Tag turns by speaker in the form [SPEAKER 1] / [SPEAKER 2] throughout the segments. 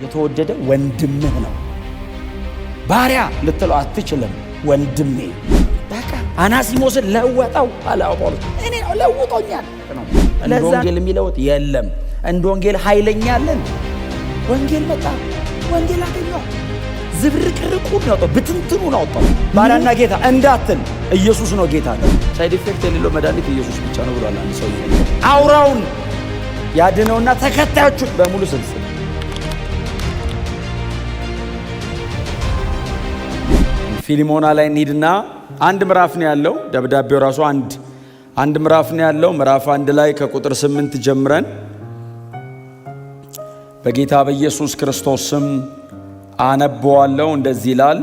[SPEAKER 1] የተወደደ ወንድምህ ነው። ባሪያ ልትለው አትችልም። ወንድሜ በቃ አናሲሞስን ለወጠው አለ ጳውሎስ። እኔ ነው ለውጦኛል። እንደ ወንጌል የሚለውጥ የለም። እንደ ወንጌል ኃይለኛለን። ወንጌል መጣ፣ ወንጌል አገኘው። ዝብርቅርቁን ነው ብትንትኑን አወጣው። ባሪያና ጌታ እንዳትል ኢየሱስ ነው ጌታ ነው። ሳይድ ኢፌክት የሌለው መድኃኒት ኢየሱስ ብቻ ነው ብሏል አንድ ሰው። አውራውን ያድነውና ተከታዮቹን በሙሉ ስልስል ፊሊሞና ላይ እንሂድና አንድ ምዕራፍ ነው ያለው። ደብዳቤው ራሱ አንድ ምዕራፍ ነው ያለው። ምዕራፍ 1 ላይ ከቁጥር 8 ጀምረን በጌታ በኢየሱስ ክርስቶስ ስም አነበዋለሁ። እንደዚህ ይላል።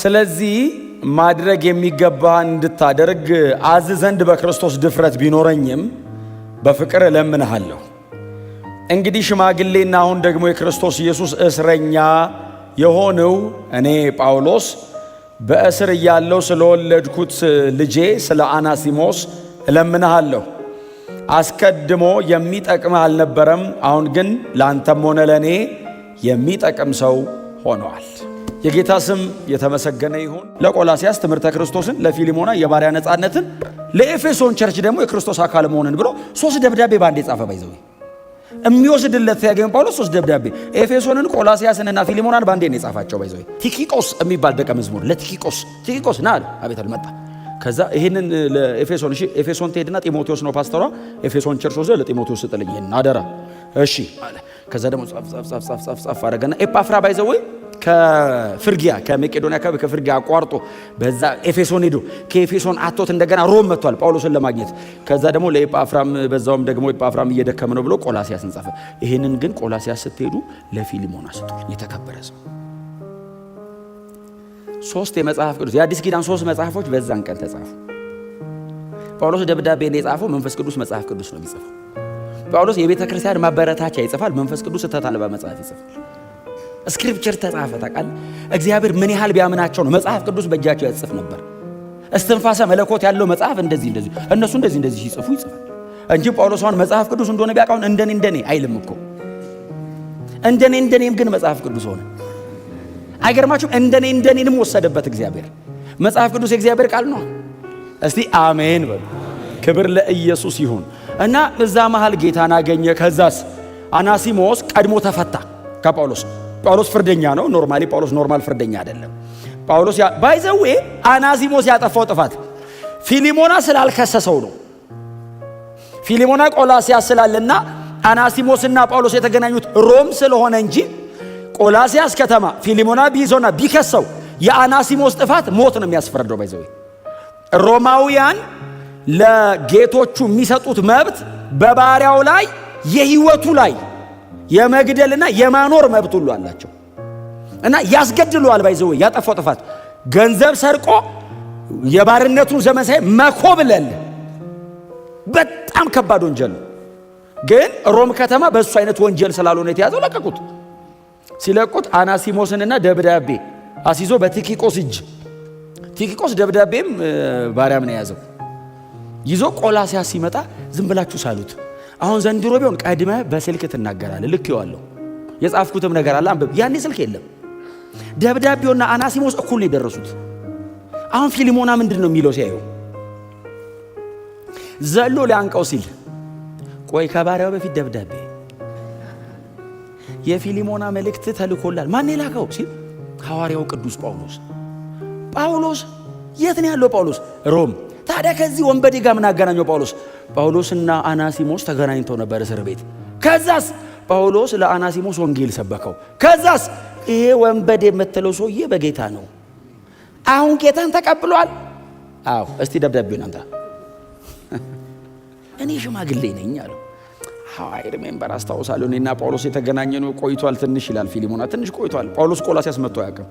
[SPEAKER 1] ስለዚህ ማድረግ የሚገባህን እንድታደርግ አዝ ዘንድ በክርስቶስ ድፍረት ቢኖረኝም በፍቅር እለምንሃለሁ። እንግዲህ ሽማግሌና አሁን ደግሞ የክርስቶስ ኢየሱስ እስረኛ የሆነው እኔ ጳውሎስ በእስር እያለሁ ስለወለድኩት ልጄ ስለ አናሲሞስ እለምንሃለሁ። አስቀድሞ የሚጠቅምህ አልነበረም፣ አሁን ግን ለአንተም ሆነ ለእኔ የሚጠቅም ሰው ሆነዋል። የጌታ ስም የተመሰገነ ይሁን። ለቆላሲያስ ትምህርተ ክርስቶስን፣ ለፊሊሞና የባሪያ ነፃነትን፣ ለኤፌሶን ቸርች ደግሞ የክርስቶስ አካል መሆንን ብሎ 3 ደብዳቤ ባንዴ ጻፈ። ባይዘው የሚወስድለት ያገኘ ጳውሎስ 3 ደብዳቤ ኤፌሶንን፣ ቆላሲያስንና ፊሊሞናን ባንዴ ነው የጻፋቸው። ባይዘው ቲኪቆስ የሚባል ደቀ መዝሙር ለቲኪቆስ ና አለ። አቤት አልመጣ። ከዛ ይሄንን ለኤፌሶን ኤፌሶን ትሄድና ጢሞቴዎስ ነው ፓስተሯ። ኤፌሶን ቸርች ወዘ ለጢሞቴዎስ ስጥልኝ ይሄን አደራ እሺ አለ። ከዛ ደግሞ ጻፍ አረገና ኤጳፍራ ባይዘው ከፍርጊያ ከመቄዶንያ ከፍርጊያ አቋርጦ በዛ ኤፌሶን ሄዶ ከኤፌሶን አቶት እንደገና ሮም መጥቷል ጳውሎስን ለማግኘት። ከዛ ደግሞ ለኤጳፍራም በዛውም ደግሞ ኤጳፍራም እየደከመ ነው ብሎ ቆላሲያስን ጻፈ። ይሄንን ግን ቆላሲያስ ስትሄዱ ለፊሊሞና ስጡልኝ የተከበረ ሰው። 3 የመጽሐፍ ቅዱስ የአዲስ ኪዳን 3 መጽሐፎች በዛን ቀን ተጻፉ። ጳውሎስ ደብዳቤ የጻፈው መንፈስ ቅዱስ መጽሐፍ ቅዱስ ነው የሚጽፈው። ጳውሎስ የቤተ ክርስቲያን ማበረታቻ ይጽፋል፣ መንፈስ ቅዱስ ስህተት አልባ መጽሐፍ ይጽፋል። ስክሪፕቸር ተጻፈ። ታውቃለህ እግዚአብሔር ምን ያህል ቢያምናቸው ነው መጽሐፍ ቅዱስ በእጃቸው ያጽፍ ነበር። እስትንፋሰ መለኮት ያለው መጽሐፍ እንደዚህ እነሱ እንደዚህ ሲጽፉ ይጽፋል እንጂ ጳውሎስ አሁን መጽሐፍ ቅዱስ እንደሆነ ቢያውቃውን እንደኔ አይልም እኮ። እንደኔም ግን መጽሐፍ ቅዱስ ሆነ። አይገርማችሁም? እንደኔንም ወሰደበት እግዚአብሔር። መጽሐፍ ቅዱስ የእግዚአብሔር ቃል ነው። እስቲ አሜን በሉ። ክብር ለኢየሱስ ይሁን። እና እዛ መሃል ጌታን አገኘ። ከዛስ አናሲሞስ ቀድሞ ተፈታ ከጳውሎስ። ጳውሎስ ፍርደኛ ነው። ኖርማሊ ጳውሎስ ኖርማል ፍርደኛ አይደለም። ጳውሎስ ባይዘዌ አናሲሞስ ያጠፋው ጥፋት ፊሊሞና ስላልከሰሰው ነው። ፊሊሞና ቆላሲያስ ስላለና አናሲሞስና ጳውሎስ የተገናኙት ሮም ስለሆነ እንጂ ቆላሲያስ ከተማ ፊሊሞና ቢይዞና ቢከሰው የአናሲሞስ ጥፋት ሞት ነው የሚያስፈርደው። ባይዘዌ ሮማውያን ለጌቶቹ የሚሰጡት መብት በባሪያው ላይ የህይወቱ ላይ የመግደልና የማኖር መብት ሁሉ አላቸው እና ያስገድሉዋል። ባይዘው ያጠፋው ጥፋት ገንዘብ ሰርቆ የባርነቱን ዘመን ሳይ መኮብለል በጣም ከባድ ወንጀል ነው። ግን ሮም ከተማ በእሱ አይነት ወንጀል ስላልሆነ የተያዘው ለቀቁት። ሲለቁት አናሲሞስንና ደብዳቤ አሲዞ በቲኪቆስ እጅ ቲኪቆስ ደብዳቤም ባሪያም ነው የያዘው ይዞ ቆላሲያስ ሲመጣ ዝም ብላችሁ ሳሉት። አሁን ዘንድሮ ቢሆን ቀድመ በስልክ ትናገራለህ። ልክ ይዋለሁ የጻፍኩትም ነገር አለ አንብብ። ያኔ ስልክ የለም። ደብዳቤውና አናሲሞስ እኩል ነው የደረሱት። አሁን ፊሊሞና ምንድን ነው የሚለው ሲያዩ ዘሎ ሊያንቀው ሲል ቆይ ከባሪያው በፊት ደብዳቤ የፊሊሞና መልእክት ተልኮላል። ማን የላከው ሲል ሐዋርያው ቅዱስ ጳውሎስ የት ነው ያለው? ጳውሎስ ሮም። ታዲያ ከዚህ ወንበዴ ጋር ምን አገናኘው? ጳውሎስና አናሲሞስ ተገናኝተው ነበር እስር ቤት። ከዛስ ጳውሎስ ለአናሲሞስ ወንጌል ሰበከው። ከዛስ ይሄ ወንበዴ የምትለው ሰውዬ በጌታ ነው፣ አሁን ጌታን ተቀብሏል። አዎ እስቲ ደብዳቤውን አምጣ። እኔ ሽማግሌ ነኝ አለው። አይ ሪሜምበር አስታውሳለሁ፣ እኔና ጳውሎስ የተገናኘነው ቆይቷል ትንሽ ይላል ፊሊሞና። ትንሽ ቆይቷል። ጳውሎስ ቆላሲያስ መጥቶ አያውቅም።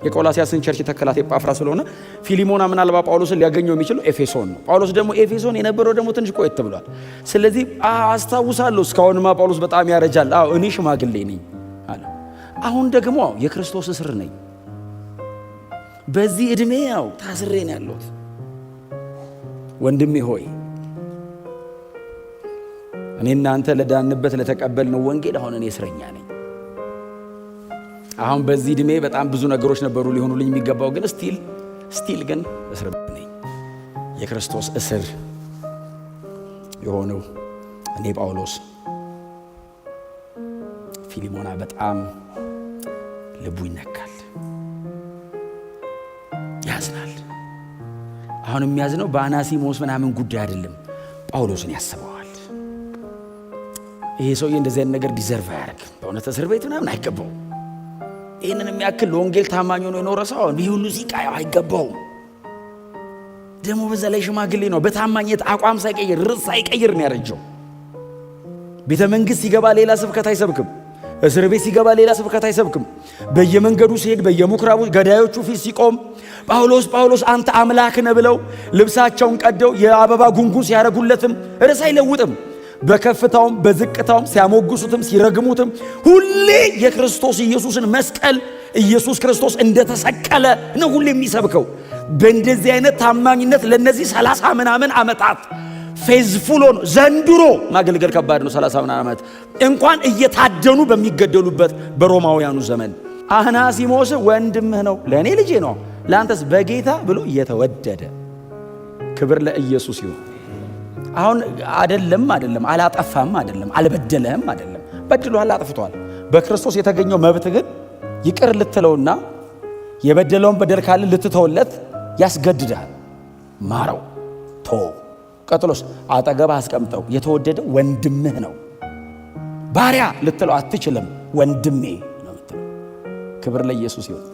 [SPEAKER 1] የቆላሲያስን ቸርች የተከላት ኤጳፍራ ስለሆነ ፊሊሞና ምናልባት ጳውሎስን ሊያገኘው የሚችለው ኤፌሶን ነው። ጳውሎስ ደግሞ ኤፌሶን የነበረው ደግሞ ትንሽ ቆየት ብሏል። ስለዚህ አስታውሳለሁ እስካሁንማ ጳውሎስ በጣም ያረጃል። አዎ እኔ ሽማግሌ ነኝ አለ። አሁን ደግሞ የክርስቶስ እስር ነኝ፣ በዚህ ዕድሜ ያው ታስሬ ነው ያለሁት። ወንድሜ ሆይ እኔ እናንተ ለዳንበት ለተቀበልነው ወንጌል አሁን እኔ እስረኛ ነኝ። አሁን በዚህ እድሜ በጣም ብዙ ነገሮች ነበሩ ሊሆኑልኝ የሚገባው፣ ግን ስቲል ግን እስር ነኝ። የክርስቶስ እስር የሆነው እኔ ጳውሎስ፣ ፊሊሞና በጣም ልቡ ይነካል፣ ያዝናል። አሁን የሚያዝነው በአናሲሞስ ምናምን ጉዳይ አይደለም፣ ጳውሎስን ያስበዋል። ይሄ ሰውዬ እንደዚህ አይነት ነገር ዲዘርቭ አያደርግም። በእውነት እስር ቤት ምናምን አይገባውም። ይህንን የሚያክል ለወንጌል ታማኝ ሆኖ የኖረ ሰው ይህ ሁሉ ሲቃይ አይገባውም። ደግሞ በዛ ላይ ሽማግሌ ነው። በታማኝነት አቋም ሳይቀይር ርዕስ ሳይቀይር ነው ያረጀው። ቤተ መንግሥት ሲገባ ሌላ ስብከት አይሰብክም። እስር ቤት ሲገባ ሌላ ስብከት አይሰብክም። በየመንገዱ ሲሄድ በየምኩራቡ ገዳዮቹ ፊት ሲቆም ጳውሎስ ጳውሎስ አንተ አምላክ ነህ ብለው ልብሳቸውን ቀደው የአበባ ጉንጉን ሲያረጉለትም ርዕስ አይለውጥም። በከፍታውም በዝቅታውም ሲያሞግሱትም ሲረግሙትም ሁሌ የክርስቶስ ኢየሱስን መስቀል ኢየሱስ ክርስቶስ እንደተሰቀለ ነው ሁሌ የሚሰብከው። በእንደዚህ አይነት ታማኝነት ለነዚህ 30 ምናምን ዓመታት ፌዝፉል ሆኖ ዘንድሮ ማገልገል ከባድ ነው። 30 ምናምን ዓመት እንኳን እየታደኑ በሚገደሉበት በሮማውያኑ ዘመን አናሲሞስ ወንድምህ ነው፣ ለእኔ ልጄ ነው፣ ለአንተስ በጌታ ብሎ እየተወደደ። ክብር ለኢየሱስ ይሁን። አሁን አይደለም አላጠፋም፣ አይደለም አልበደለህም፣ አይደለም በድሏል፣ አጥፍቷል። በክርስቶስ የተገኘው መብት ግን ይቅር ልትለውና የበደለውን በደል ካለ ልትተውለት ያስገድዳል። ማረው፣ ተው። ቀጥሎስ አጠገብህ አስቀምጠው፣ የተወደደ ወንድምህ ነው። ባሪያ ልትለው አትችልም፣ ወንድሜ ነው የምትለው። ክብር ለኢየሱስ ይሁን።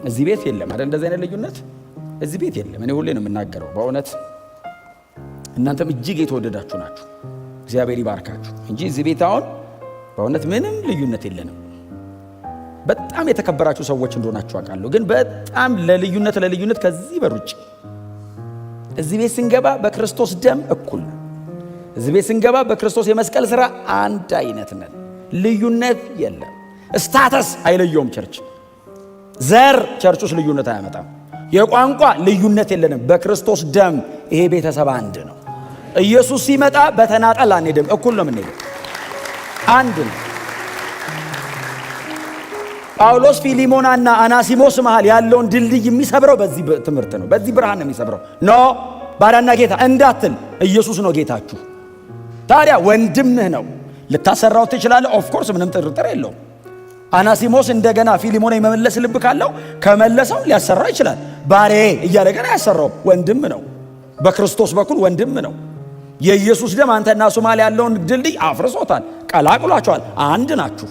[SPEAKER 1] እዚህ ቤት የለም አይደል እንደዚህ አይነት ልዩነት፣ እዚህ ቤት የለም። እኔ ሁሌ ነው የምናገረው በእውነት እናንተም እጅግ የተወደዳችሁ ናችሁ፣ እግዚአብሔር ይባርካችሁ እንጂ እዚህ ቤት አሁን በእውነት ምንም ልዩነት የለንም። በጣም የተከበራችሁ ሰዎች እንደሆናችሁ አውቃለሁ፣ ግን በጣም ለልዩነት ከዚህ በሩጭ እዚህ ቤት ስንገባ በክርስቶስ ደም እኩል ነን። እዚህ ቤት ስንገባ በክርስቶስ የመስቀል ሥራ አንድ አይነት ነን። ልዩነት የለም። ስታተስ አይለየውም ቸርች። ዘር ቸርች ውስጥ ልዩነት አያመጣም። የቋንቋ ልዩነት የለንም። በክርስቶስ ደም ይሄ ቤተሰብ አንድ ነው። ኢየሱስ ሲመጣ በተናጠል አንሄድም፣ እኩል ነው የምንሄደው፣ አንድ ነው። ጳውሎስ ፊሊሞናና አናሲሞስ መሃል ያለውን ድልድይ የሚሰብረው በዚህ ትምህርት ነው፣ በዚህ ብርሃን ነው የሚሰብረው። ኖ ባሪያና ጌታ እንዳትል፣ ኢየሱስ ነው ጌታችሁ። ታዲያ ወንድምህ ነው፣ ልታሰራው ትችላለህ። ኦፍኮርስ ምንም ጥርጥር የለውም። አናሲሞስ እንደገና ፊሊሞና የመመለስ ልብ ካለው ከመለሰው ሊያሰራ ይችላል። ባሬ እያለ ገና ያሰራው ወንድም ነው፣ በክርስቶስ በኩል ወንድም ነው። የኢየሱስ ደም አንተና እሱ መሃል ያለውን ድልድይ አፍርሶታል፣ ቀላቅሏቸዋል፣ አንድ ናችሁ።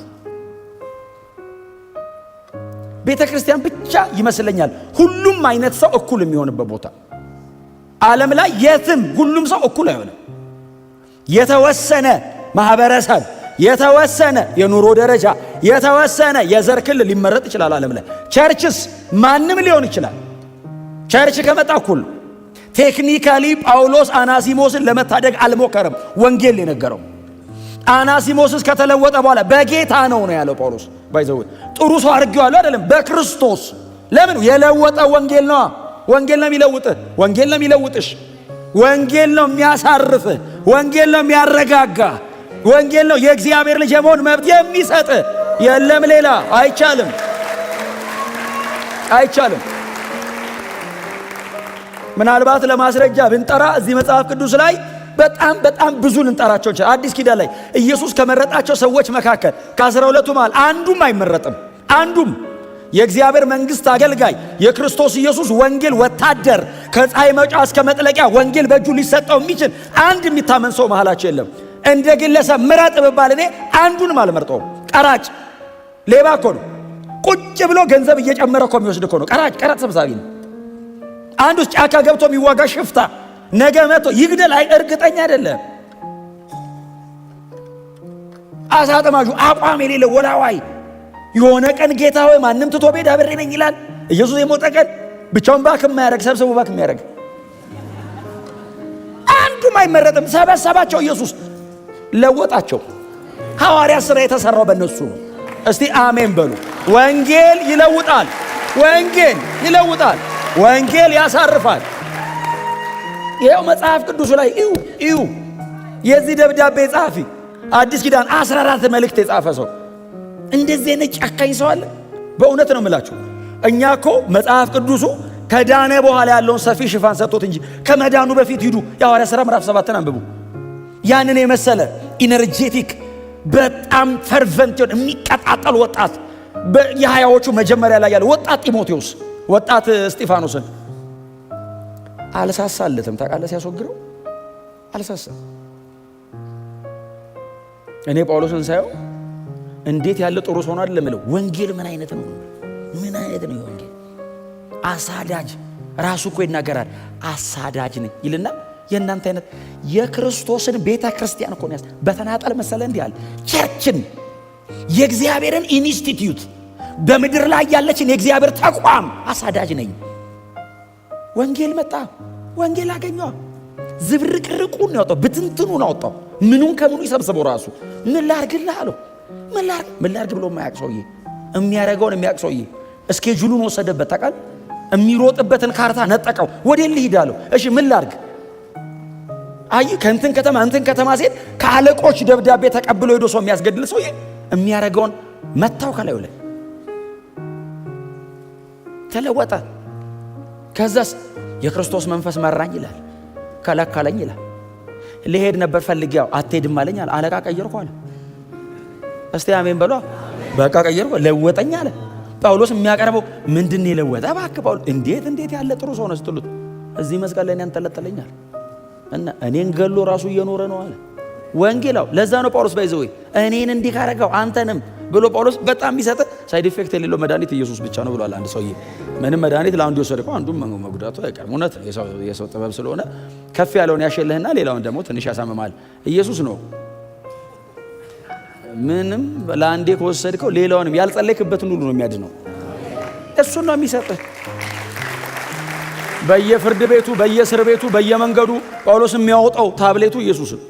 [SPEAKER 1] ቤተ ክርስቲያን ብቻ ይመስለኛል ሁሉም አይነት ሰው እኩል የሚሆንበት ቦታ። ዓለም ላይ የትም ሁሉም ሰው እኩል አይሆንም። የተወሰነ ማህበረሰብ፣ የተወሰነ የኑሮ ደረጃ፣ የተወሰነ የዘር ክልል ሊመረጥ ይችላል ዓለም ላይ። ቸርችስ ማንም ሊሆን ይችላል። ቸርች ከመጣ እኩል። ቴክኒካሊ ጳውሎስ አናሲሞስን ለመታደግ አልሞከረም። ወንጌል የነገረው አናሲሞስስ ከተለወጠ በኋላ በጌታ ነው ያለው ጳውሎስ። ባይዘው ጥሩ ሰው አድርጌዋለሁ አይደለም፣ በክርስቶስ። ለምን የለወጠ ወንጌል ነው። ወንጌል ነው የሚለውጥህ፣ ወንጌል ነው የሚለውጥሽ፣ ወንጌል ነው የሚያሳርፍህ፣ ወንጌል ነው የሚያረጋጋ፣ ወንጌል ነው የእግዚአብሔር ልጅ የመሆን መብት የሚሰጥ። የለም ሌላ አይቻልም፣ አይቻልም። ምናልባት ለማስረጃ ብንጠራ እዚህ መጽሐፍ ቅዱስ ላይ በጣም ብዙ ልንጠራቸው እንችላለን። አዲስ ኪዳን ላይ ኢየሱስ ከመረጣቸው ሰዎች መካከል ከ12ቱ መሃል አንዱም አይመረጥም። አንዱም የእግዚአብሔር መንግሥት አገልጋይ፣ የክርስቶስ ኢየሱስ ወንጌል ወታደር፣ ከፀሐይ መውጫ እስከ መጥለቂያ ወንጌል በእጁ ሊሰጠው የሚችል አንድ የሚታመን ሰው መሃላቸው የለም። እንደ ግለሰብ ምረጥ ብባል እኔ አንዱንም አልመርጠውም። ቀራጭ ሌባ እኮ ነው። ቁጭ ብሎ ገንዘብ እየጨመረ እኮ የሚወስድ እኮ ነው። ቀራጭ ሰብሳቢ ነው። አንዱ ጫካ ገብቶ የሚዋጋ ሽፍታ ነገ መጥቶ ይግደል እርግጠኛ አይደለም። አሳ አጥማጁ አቋም የሌለው ወላዋይ የሆነ ቀን ጌታ ሆይ ማንም ትቶ ቤት አብሬ ነኝ ይላል። ኢየሱስ የሞተ ቀን ብቻውን ባክ የማያደርግ ሰብስቦ ባክ የሚያደርግ አንዱም አይመረጥም። ሰበሰባቸው ኢየሱስ ለወጣቸው። ሐዋርያ ሥራ የተሰራው በእነሱ ነው። እስቲ አሜን በሉ። ወንጌል ይለውጣል፣ ወንጌል ይለውጣል፣ ወንጌል ያሳርፋል። ይኸው መጽሐፍ ቅዱስ ላይ እዩ። የዚህ ደብዳቤ ጸሐፊ አዲስ ኪዳን 14 መልእክት የጻፈ ሰው እንደዚህ አይነት ጨካኝ ሰው አለ? በእውነት ነው የምላችሁ። እኛ እኮ መጽሐፍ ቅዱሱ ከዳነ በኋላ ያለውን ሰፊ ሽፋን ሰጥቶት እንጂ ከመዳኑ በፊት ሂዱ የሐዋርያት ሥራ ምዕራፍ 7 አንብቡ። ያንን የመሰለ ኢነርጄቲክ በጣም ፈርቨንት የሚቀጣጠል ወጣት የሃያዎቹ መጀመሪያ ላይ ያለ ወጣት ጢሞቴዎስ ወጣት እስጢፋኖስን አልሳሳለትም። ታውቃለህ ሲያስወግረው አልሳሳም። እኔ ጳውሎስን ሳየው እንዴት ያለ ጥሩ ሰው ነው አይደለም እለው። ወንጌል ምን አይነት ነው? ምን አይነት ነው ወንጌል? አሳዳጅ ራሱ እኮ ይናገራል። አሳዳጅ ነኝ ይልና የእናንተ አይነት የክርስቶስን ቤተ ክርስቲያን እኮ ነው በተናጠል መሰለ እንዲህ አለ። ቸርችን የእግዚአብሔርን ኢንስቲትዩት በምድር ላይ ያለችን የእግዚአብሔር ተቋም አሳዳጅ ነኝ። ወንጌል መጣ፣ ወንጌል አገኘዋ። ዝብርቅርቁን ነው ያወጣው፣ ብትንትኑን አወጣው። ምኑን ከምኑ ይሰብስበው ራሱ። ምን ላርግልህ አለው። ምን ላርግ ብሎ የማያውቅ ሰውዬ፣ የሚያረገውን የሚያውቅ ሰውዬ እስኬጁሉን ወሰደበት። ታውቃለህ፣ የሚሮጥበትን ካርታ ነጠቀው። ወዴት ልሂድ አለው። እሺ ምን ላርግ? አይ ከእንትን ከተማ እንትን ከተማ ሴት ከአለቆች ደብዳቤ ተቀብሎ ሄዶ ሰው የሚያስገድል ሰውዬ የሚያረገውን መታው። ከላዩ ላይ ተለወጠ። ከዛስ የክርስቶስ መንፈስ መራኝ ይላል፣ ከለከለኝ ይላል። ልሄድ ነበር ፈልጌው አትሄድም አለኝ አለ። አለቃ ቀየርኩ አለ። እስቲ አሜን በሏ። በቃ ቀየርኩ፣ ለወጠኝ አለ። ጳውሎስ የሚያቀርበው ምንድን የለወጠ? እባክህ ጳውሎስ እንዴት ያለ ጥሩ ሰው ነው ስትሉት እዚህ መስቀል ላይ ያንጠለጠለኛል እና እኔን ገሎ ራሱ እየኖረ ነው አለ። ወንጌላው ለዛ ነው ጳውሎስ ባይዘው እኔን እንዲህ ካረጋው አንተንም ብሎ ጳውሎስ በጣም የሚሰጥ ሳይድ ኢፌክት የሌለው መድኃኒት ኢየሱስ ብቻ ነው ብሏል። አንድ ሰውዬ ምንም መድኃኒት ለአንዱ የወሰደው አንዱም መጉዳቱ አይቀርም። እውነት የሰው ጥበብ ስለሆነ ከፍ ያለውን ያሸልህና ሌላውን ደግሞ ትንሽ ያሳምማል። ኢየሱስ ነው ምንም ለአንዴ ከወሰድከው ሌላውንም ያልጸለይክበትን ሁሉ ነው የሚያድነው። እሱን ነው የሚሰጥህ። በየፍርድ ቤቱ በየእስር ቤቱ በየመንገዱ ጳውሎስ የሚያወጣው ታብሌቱ ኢየሱስን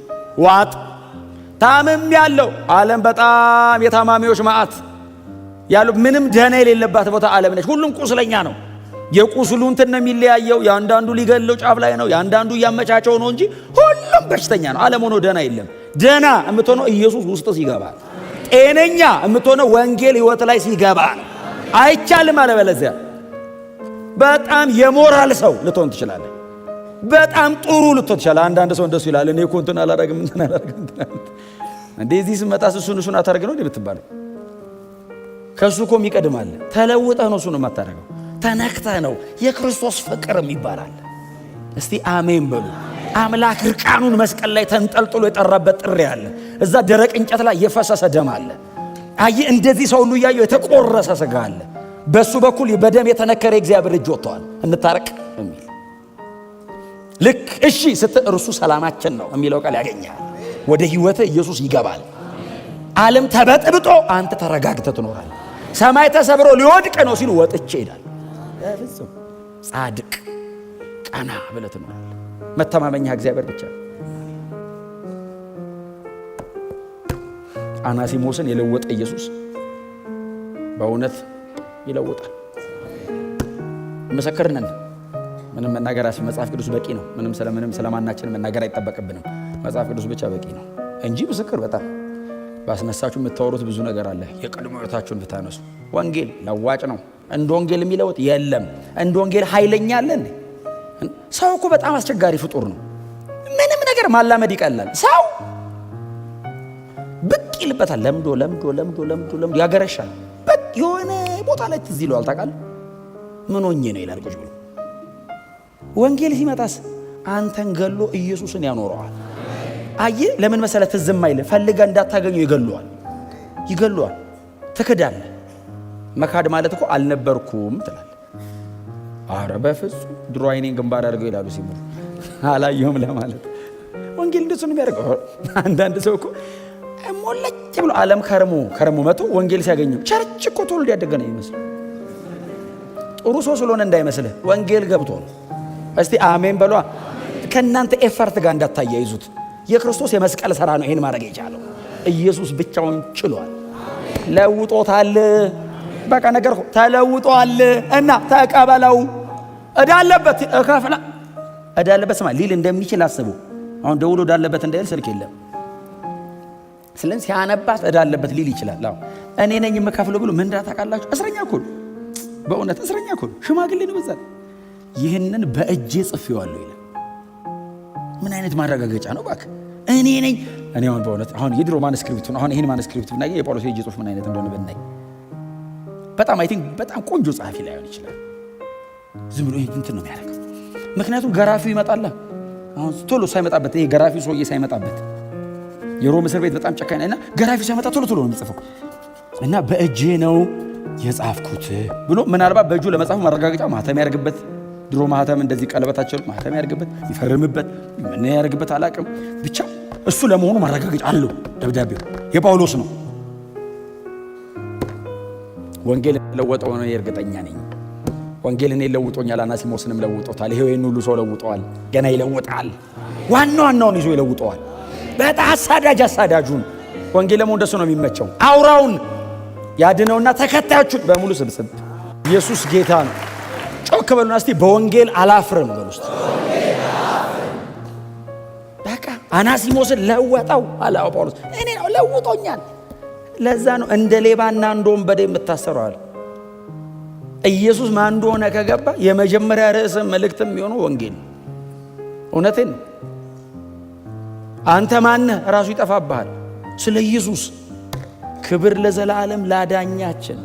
[SPEAKER 1] ዋጥ። ታምም ያለው ዓለም በጣም የታማሚዎች ማዕት ያሉ ምንም ደህና የሌለባት ቦታ ዓለም ነች። ሁሉም ቁስለኛ ነው። የቁስሉ እንትን ነው የሚለያየው። የአንዳንዱ ሊገለው ጫፍ ላይ ነው፣ የአንዳንዱ እያመቻቸው ነው እንጂ ሁሉም በሽተኛ ነው። ዓለም ሆኖ ደህና የለም። ደህና የምትሆነው ኢየሱስ ውስጥ ሲገባ፣ ጤነኛ የምትሆነው ወንጌል ሕይወት ላይ ሲገባ ነው። አይቻልም አለበለዚያ በጣም የሞራል ሰው ልትሆን ትችላለህ። በጣም ጥሩ ልትሆን ትችላለህ። አንዳንድ ሰው እንደሱ ይላል፣ እኔ እኮ እንትን አላደርግም እንደዚህ ስመጣስ እሱን አታደርግ ነው የምትባለው። ከሱ እኮ የሚቀድማል። ተለውጠህ ነው እሱን የማታደርገው፣ ተነክተህ ነው። የክርስቶስ ፍቅር ይባላል። እስቲ አሜን በሉ። አምላክ እርቃኑን መስቀል ላይ ተንጠልጥሎ የጠራበት ጥሪ አለ። እዛ ደረቅ እንጨት ላይ የፈሰሰ ደም አለ። አይ እንደዚህ ሰው ሁሉ እያየው የተቆረሰ ስጋ አለ። በሱ በኩል በደም የተነከረ እግዚአብሔር እጅ ወጥቷል። እንታረቅ የሚል ልክ እሺ ስትል እርሱ ሰላማችን ነው የሚለው ቃል ያገኛል። ወደ ህይወት ኢየሱስ ይገባል። ዓለም ተበጥብጦ አንተ ተረጋግተህ ትኖራለህ። ሰማይ ተሰብሮ ሊወድቅ ነው ሲሉ ወጥቼ ይላል። በፍጹም ጻድቅ ቀና ብለህ ትኖራለህ። መተማመኛ እግዚአብሔር ብቻ። አናሲሞስን የለወጠ ኢየሱስ በእውነት ይለውጣል። መሰከርነን ምንም መናገር መጽሐፍ ቅዱስ በቂ ነው። ምንም ስለማናችን መናገር አይጠበቅብንም። መጽሐፍ ቅዱስ ብቻ በቂ ነው እንጂ ምስክር በጣም ባስነሳችሁ የምታወሩት ብዙ ነገር አለ። የቀድሞ ሕይወታችሁን ብታነሱ ወንጌል ለዋጭ ነው። እንደ ወንጌል የሚለውጥ የለም። እንደ ወንጌል ኃይለኛ አለ እንዴ? ሰው እኮ በጣም አስቸጋሪ ፍጡር ነው። ምንም ነገር ማላመድ ይቀላል። ሰው ብቅ ይልበታል። ለምዶ ያገረሻል። የሆነ ቦታ ላይ ትዝ ይለዋል። ታውቃለህ ምን ሆኜ ነው ይላል ቁጭ ብሎ። ወንጌል ሲመጣስ አንተን ገሎ ኢየሱስን ያኖረዋል። አየህ ለምን መሰለህ ትዝም አይልህ። ፈልገህ እንዳታገኘው ይገለዋል። ትክዳለህ። መካድ ማለት እኮ አልነበርኩም ትላለህ። አረ በፍጹም ድሮ አይኔን ግንባር አድርገው ይላሉ ሲሞቱ አላየሁም ለማለት። ወንጌል እንደሱ ነው የሚያደርገው። አንዳንድ ሰው እኮ ሞለጭ ብሎ ዓለም ከረሙ መቶ ወንጌል ሲያገኘው ቸርች እኮ ተወልዶ ያደገ ነው ይመስል። ጥሩ ሰው ስለሆነ እንዳይመስልህ ወንጌል ገብቶ ነው። እስቲ አሜን በሏ። ከእናንተ ኤፈርት ጋር እንዳታያይዙት። የክርስቶስ የመስቀል ሥራ ነው ይሄን ማድረግ የቻለው። ኢየሱስ ብቻውን ችሏል። ለውጦታል። በቃ ነገር ተለውጧል እና ተቀበለው። እዳለበት እከፍላ እዳለበት ስማ ሊል እንደሚችል አስቡ። አሁን ደውሎ እዳለበት እንዳይል ስልክ የለም። ስለዚህ ሲያነባት እዳለበት ሊል ይችላል። አዎ እኔ ነኝ የምከፍለው ብሎ ምን እንዳታውቃላችሁ? እስረኛ እኮ ነው፣ በእውነት እስረኛ እኮ ነው። ሽማግሌ ነው በዛ። ይህንን በእጄ ጽፌዋለሁ ይላል። ምን አይነት ማረጋገጫ ነው እባክህ? እኔ ነኝ። እኔ አሁን በእውነት አሁን የድሮ ማኑስክሪፕት ነው። አሁን ይሄን ማኑስክሪፕት ብናይ የጳውሎስ የእጅ ጽሑፍ ምን አይነት እንደሆነ ብናይ በጣም አይ ቲንክ በጣም ቆንጆ ጸሐፊ ላይሆን ይችላል። ዝም ብሎ እንትን ነው የሚያደርገው። ምክንያቱም ገራፊው ይመጣላ። አሁን ቶሎ ሳይመጣበት ይሄ ገራፊው ሰውዬ ሳይመጣበት የሮም እስር ቤት በጣም ጨካኝ እና ገራፊው ሳይመጣ ቶሎ ነው የሚጽፈው እና በእጄ ነው የጻፍኩት ብሎ ምናልባት በእጁ ለመጻፉ ማረጋገጫ ማህተም ያደርግበት። ድሮ ማህተም እንደዚህ ቀለበታቸው ማህተም ያደርግበት ይፈርምበት ምን ያደርግበት አላውቅም። ብቻ እሱ ለመሆኑ ማረጋገጫ አለው። ደብዳቤው የጳውሎስ ነው። ወንጌል ለወጠው ነው እርግጠኛ ነኝ። ወንጌል እኔ ለውጦኛል፣ አናሲሞስንም ለውጦታል። ይሄው ይሄን ሁሉ ሰው ለውጠዋል፣ ገና ይለውጣል። ዋናውን ይዞ ይለውጠዋል። በጣም አሳዳጁን ወንጌል ለምን እንደሱ ነው የሚመቸው። አውራውን ያድነውና ተከታዮቹን በሙሉ ስብስብ። ኢየሱስ ጌታ ነው። ጮክ በሉና እስቲ በወንጌል አላፍርም በሉ እስቲ። በቃ አናሲሞስን ለወጠው አለው ጳውሎስ። እኔ ነው ለውጦኛል። ለዛ ነው እንደ ሌባና እንደ ወንበዴ የምታሰረዋል። ኢየሱስ ማን እንደሆነ ከገባ የመጀመሪያ ርዕስ መልእክትም የሚሆነው ወንጌል። እውነቴን ነው። አንተ ማነህ ራሱ ይጠፋብሃል። ስለ ኢየሱስ ክብር ለዘላለም ላዳኛችን